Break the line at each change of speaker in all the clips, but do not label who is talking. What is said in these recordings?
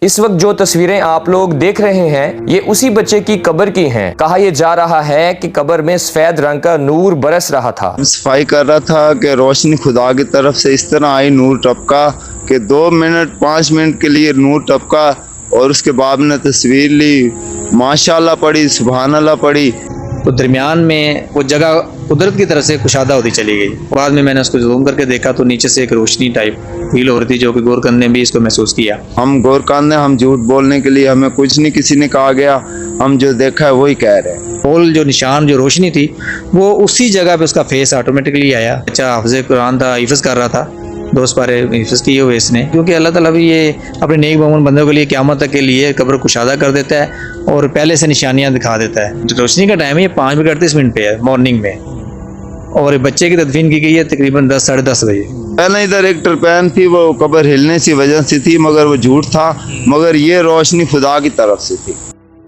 इस वक्त जो तस्वीरें आप लोग देख रहे हैं ये उसी बच्चे की कब्र की हैं। कहा यह जा रहा है कि कब्र में सफेद रंग का नूर बरस रहा था।
सफाई कर रहा था कि रोशनी खुदा की तरफ से इस तरह आई, नूर टपका कि 2 मिनट 5 मिनट के लिए नूर टपका और उसके बाद ने तस्वीर ली, माशाल्लाह पड़ी, सुभान अल्लाह पड़ी।
तो दरमियान में वो जगह कुदरत की तरफ से कुशादा होती चली गई। बाद में मैंने उसको जूम करके देखा तो नीचे से एक रोशनी टाइप फील हो रही थी, जो कि गोरकंद ने भी इसको महसूस किया।
हम गोरकंद ने हम झूठ बोलने के लिए हमें कुछ नहीं किसी ने कहा गया, हम जो देखा है वही कह रहे हैं।
फूल जो निशान जो रोशनी थी वो उसी जगह पे उसका फेस ऑटोमेटिकली आया। बच्चा हाफिज़ कुरान था, हिफ्ज़ कर रहा था, 2 पारे हिफ्ज़ किए हुए इसने, क्योंकि अल्लाह ताला भी ये अपने नेक मोमिन बंदों के लिए क़यामत तक के लिए कब्र कुशादा कर देता है और पहले से निशानियां दिखा देता है। जो रोशनी का टाइम है ये 5:38 पे है मॉर्निंग में, और बच्चे की तदफीन की गई है तकरीबन 10 साढ़े 10 बजे।
पहले इधर एक टरपैन थी, वो कब्र हिलने की वजह से थी, मगर वो झूठ था, मगर ये रोशनी खुदा की तरफ से थी।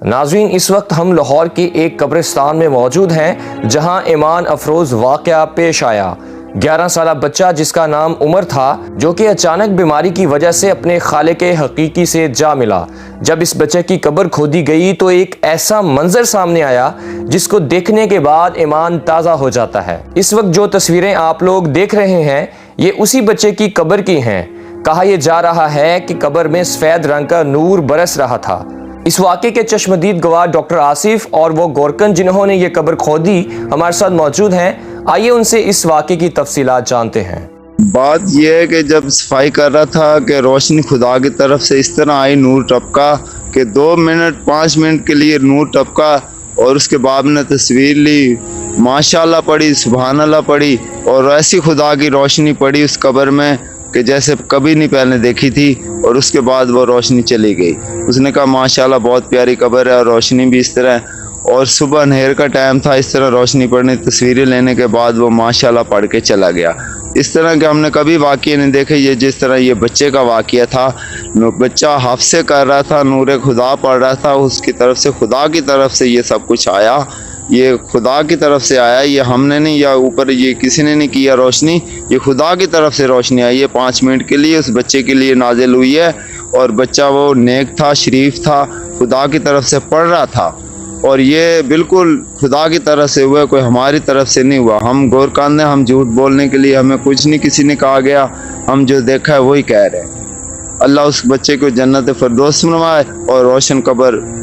नाज़रीन, इस वक्त हम लाहौर की एक कब्रिस्तान में मौजूद हैं जहां ईमान अफरोज वाक़या पेश आया। 11 साला बच्चा जिसका नाम उमर था, जो कि अचानक बीमारी की वजह से अपने खालिक़े हकीकी से जा मिला। जब इस बच्चे की कब्र खोदी गई तो एक ऐसा मंजर सामने आया जिसको देखने के बाद ईमान ताज़ा हो जाता है। इस वक्त जो तस्वीरें आप लोग देख रहे हैं ये उसी बच्चे की कब्र की हैं। कहा यह जा रहा है कि कब्र में सफेद रंग का नूर बरस रहा था। इस वाक़े के चश्मदीद गवाह डॉक्टर आसिफ और वो गोरकन जिन्होंने ये कब्र खोदी हमारे साथ मौजूद हैं। आइए उनसे इस वाक़े की तफसीलात जानते हैं।
बात यह है कि जब सफाई कर रहा था कि रोशनी खुदा की तरफ से इस तरह आई, नूर टपका कि 2 मिनट 5 मिनट के लिए नूर टपका और उसके बाद ने तस्वीर ली, माशाल्लाह पड़ी, सुभान अल्लाह पड़ी, और ऐसी खुदा की रोशनी पड़ी उस कब्र में कि जैसे कभी नहीं पहले देखी थी। और उसके बाद वो रोशनी चली गई। उसने कहा माशाल्लाह बहुत प्यारी कब्र है और रोशनी भी इस तरह। और सुबह अंधेर का टाइम था, इस तरह रोशनी पड़ने, तस्वीरें लेने के बाद वो माशाल्लाह पढ़ के चला गया। इस तरह के हमने कभी वाक़ये नहीं देखे। ये जिस तरह ये बच्चे का वाक़या था, बच्चा हाफ़िज़ कर रहा था, नूर खुदा पढ़ रहा था, उसकी तरफ से खुदा की तरफ से ये सब कुछ आया, ये खुदा की तरफ से आया, ये हमने नहीं, या ऊपर ये किसी ने नहीं किया रोशनी, ये खुदा की तरफ से रोशनी आई है। 5 मिनट के लिए उस बच्चे के लिए नाजिल हुई है। और बच्चा वो नेक था, शरीफ था, खुदा की तरफ से पढ़ रहा था, और ये बिल्कुल खुदा की तरफ से हुआ, कोई हमारी तरफ से नहीं हुआ। हम गोरकंद ने हम झूठ बोलने के लिए हमें कुछ नहीं किसी ने कहा गया, हम जो देखा है वही कह रहे हैं। अल्लाह उस बच्चे को जन्नत फिरदौस बनवाए और रोशन कब्र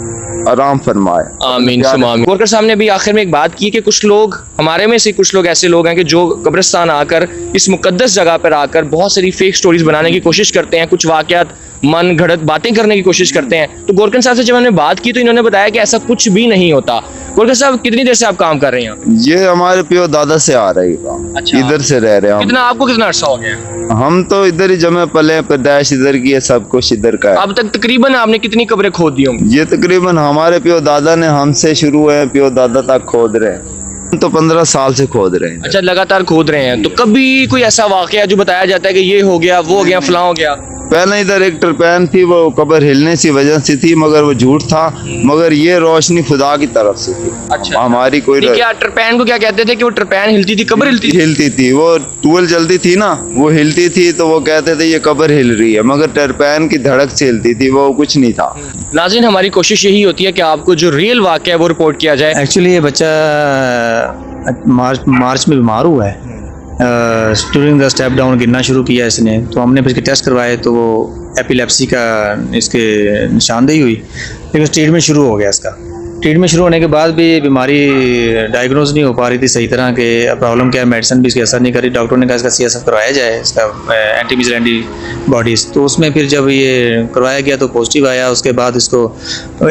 आराम फरमाए,
आमीन आमीन। गोरकर साहब ने भी आखिर में एक बात की कि कुछ लोग, हमारे में से कुछ लोग ऐसे लोग हैं कि जो कब्रिस्तान आकर इस मुकद्दस जगह पर आकर बहुत सारी फेक स्टोरीज बनाने की कोशिश करते हैं, कुछ वाकयात मन घड़त बातें करने की कोशिश करते हैं। तो गोरकन साहब से जब हमने बात की तो इन्होंने बताया कि ऐसा कुछ भी नहीं होता। गोरकन साहब, कितनी देर से आप काम कर रहे हैं?
ये हमारे पियो दादा से आ रही काम।
अच्छा,
इधर से रह रहे हैं।
आपको कितना अर्सा हो गया?
हम तो इधर ही जमे पले, पैदाइश इधर की है, सब कुछ इधर का है।
अब तक तकरीबन आपने कितनी कब्रें खोद दी होंगी?
ये तकरीबन हमारे पियो दादा ने, हमसे शुरू है, पियो दादा तक खोद रहे हैं। हम तो 15 साल से खोद रहे हैं।
अच्छा, लगातार खोद रहे हैं। तो कभी कोई ऐसा वाकया जो बताया जाता है कि ये हो गया, वो हो गया, फलां हो गया?
पहले इधर एक टरपैन थी, वो कब्र हिलने की वजह से थी, मगर वो झूठ था, मगर ये रोशनी खुदा की तरफ से थी।
अच्छा,
हमारी कोई
क्या टरपैन को क्या कहते थे कि वो टरपैन हिलती थी, कब्र हिलती
थी, वो टूल जलती थी ना, वो हिलती थी, तो वो कहते थे ये कब्र हिल रही है, मगर टरपैन की धड़क से हिलती थी, वो कुछ नहीं था।
नाज़रीन, हमारी कोशिश यही होती है कि आपको जो रियल वाकया है वो रिपोर्ट किया जाए।
एक्चुअली ये बच्चा मार्च में बीमार हुआ है, ड्यूरिंग द स्टेप डाउन गिरना शुरू किया इसने। तो हमने फिर टेस्ट करवाए तो वो एपिलेप्सी का इसके निशानदेही हुई, लेकिन ट्रीटमेंट शुरू हो गया इसका। ट्रीटमेंट शुरू होने के बाद भी बीमारी डायग्नोज नहीं हो पा रही थी सही तरह के, प्रॉब्लम क्या है, मेडिसिन भी इसकी असर नहीं करी। डॉक्टर ने कहा इसका CSF करवाया जाए, इसका एंटी एंटीबॉडीज़। तो उसमें फिर जब ये करवाया गया तो पॉजिटिव आया। उसके बाद इसको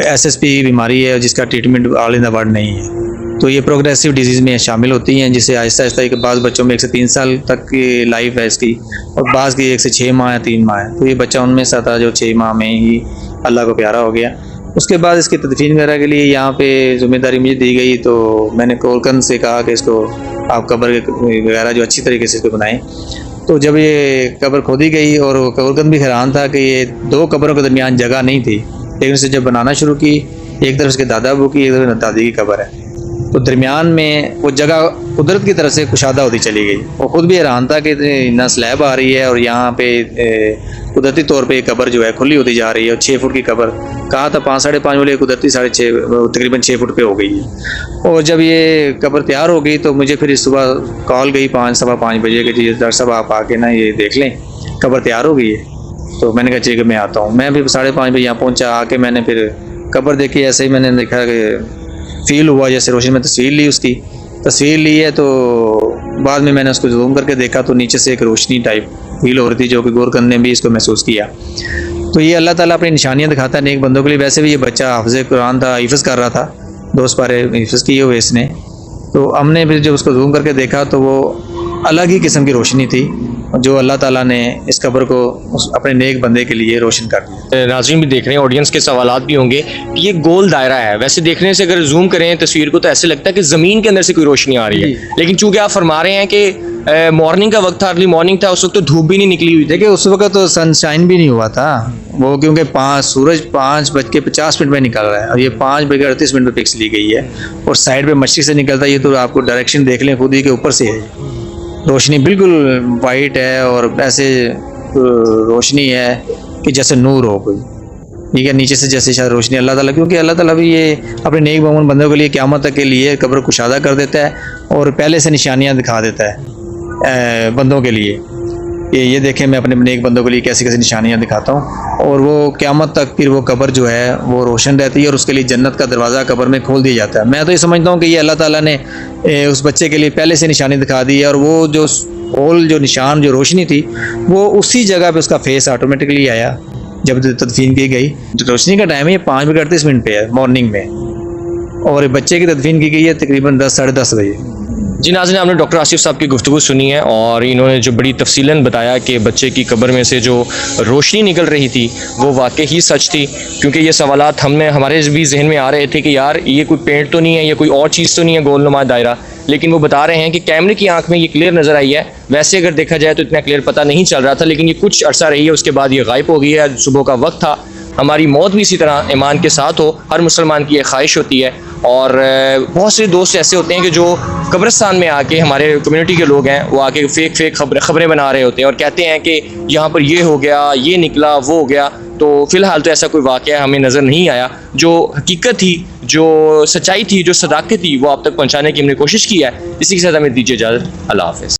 SSP बीमारी है जिसका treatment all in the world नहीं है। तो ये प्रोग्रेसिव डिजीज़ में शामिल होती हैं, जिसे आहिस्ता आहिस्ता के बाद बच्चों में 1 से 3 साल तक की लाइफ है इसकी, और बाज़ की 1 से 6 माह या 3 माह है। तो ये बच्चा उनमें से था जो 6 माह में ही अल्लाह को प्यारा हो गया। उसके बाद इसकी तदफीन वगैरह के लिए यहाँ पे जिम्मेदारी मुझे दी गई। तो मैंने गोरकन से कहा कि इसको आप कब्र वगैरह जो अच्छी तरीके से इसको बनाएं। तो जब ये कब्र खोदी गई, और गोरकन भी हैरान था कि ये 2 कब्रों के दरमियान जगह नहीं थी, लेकिन उसे जब बनाना शुरू की, एक तरफ इसके दादा अबू की, एक तरफ दादी की कब्र है। तो दरमियान में वो जगह कुदरत की तरफ से कुशादा होती चली गई। वो खुद भी हैरान था कि इतना स्लैब आ रही है और यहाँ पे कुदरती तौर पे कब्र जो है खुली होती जा रही है। और 6 फुट की कब्र कहा था 5-5.5 वाले, कुदरती 6.5 तकरीबन 6 फुट पे हो गई है। और जब ये कब्र तैयार हो गई तो मुझे फिर इस सुबह कॉल गई 5-5 बजे कि जी डॉक्टर साहब आप आके ना ये देख लें कब्र तैयार हो गई है। तो मैंने कहा ठीक है मैं आता हूँ। मैं भी 5:30 बजे यहाँ पहुँचा। आके मैंने फिर कब्र देखी। ऐसे ही मैंने देखा कि फील हुआ जैसे रोशनी में तस्वीर ली, उसकी तस्वीर ली है। तो बाद में मैंने उसको जूम करके देखा तो नीचे से एक रोशनी टाइप फील हो रही थी, जो कि गौर करने भी इसको महसूस किया। तो ये अल्लाह ताला अपनी निशानियाँ दिखाता है नेक बंदों के लिए। वैसे भी ये बच्चा हाफ़िज़ कुरान था, हिफ्ज़ कर रहा था, 2 पारे हिफ्ज़ किए हुए इसने। तो हमने फिर जब उसको जूम करके देखा तो वो अलग ही किस्म की रोशनी थी जो अल्लाह ताला ने इस कब्र को अपने नेक बंदे के लिए रोशन कर दिया।
नाज़रीन भी देख रहे हैं, ऑडियंस के सवालात भी होंगे कि ये गोल दायरा है। वैसे देखने से अगर जूम करें तस्वीर को तो ऐसे लगता है कि ज़मीन के अंदर से कोई रोशनी आ रही है, लेकिन चूंकि आप फरमा रहे हैं कि मॉर्निंग का वक्त था, अर्ली मॉर्निंग था, उस वक्त तो धूप भी नहीं निकली हुई थी।
देखिए उस वक्त तो सनशाइन भी नहीं हुआ था वो, क्योंकि सूरज 5:50 में निकल रहा है और ये 5:38 पे पिक्स ली गई है और साइड पे मशरिक से निकलता है। ये तो आपको डायरेक्शन देख लें खुद ही के ऊपर से है। रोशनी बिल्कुल वाइट है और ऐसे रोशनी है कि जैसे नूर हो कोई, ठीक है, नीचे से जैसे शायद रोशनी अल्लाह ताला, क्योंकि अल्लाह ताला भी ये अपने नेक मोमिन बंदों के लिए क़यामत तक के लिए कब्र कुशादा कर देता है और पहले से निशानियां दिखा देता है बंदों के लिए। ये देखें मैं अपने नेक बंदों के लिए कैसी कैसी निशानियां दिखाता हूँ और वो क़यामत तक फिर वो कब्र जो है वो रोशन रहती है और उसके लिए जन्नत का दरवाज़ा कब्र में खोल दिया जाता है। मैं तो ये समझता हूँ कि ये अल्लाह ताला ने उस बच्चे के लिए पहले से निशानी दिखा दी है और वो जो होल जो निशान जो रोशनी थी वो उसी जगह पे उसका फेस ऑटोमेटिकली आया जब तदफीन की गई। रोशनी का टाइम है ये 5:38 पे है मॉर्निंग में और बच्चे की तदफीन की गई है तकरीबन 10-10:30 बजे।
जी नाज़रीन, आपने डॉक्टर आसिफ साहब की गुफ्तगू सुनी है और इन्होंने जो बड़ी तफसीलन बताया कि बच्चे की कब्र में से जो रोशनी निकल रही थी वो वाकई ही सच थी। क्योंकि ये सवालात हमारे भी जहन में आ रहे थे कि यार ये कोई पेंट तो नहीं है, ये कोई और चीज़ तो नहीं है गोलनुमा दायरा, लेकिन वो बता रहे हैं कि कैमरे की आंख में ये क्लियर नज़र आई है। वैसे अगर देखा जाए तो इतना क्लियर पता नहीं चल रहा था, लेकिन ये कुछ अर्सा रही है, उसके बाद ये गायब हो गई है। सुबह का वक्त था। हमारी मौत भी इसी तरह ईमान के साथ हो, हर मुसलमान की ये ख्वाहिश होती है। और बहुत से दोस्त ऐसे होते हैं कि जो कब्रिस्तान में आके, हमारे कम्युनिटी के लोग हैं, वो आके फेक खबरें बना रहे होते हैं और कहते हैं कि यहाँ पर ये हो गया, ये निकला, वो हो गया। तो फ़िलहाल तो ऐसा कोई वाक़या हमें नज़र नहीं आया। जो हकीकत थी, जो सच्चाई थी, जो सदाकत थी, वो आप तक पहुँचाने की हमने कोशिश की है। इसी के साथ हमें दीजिए इजाज़त। अल्लाह हाफ़िज़।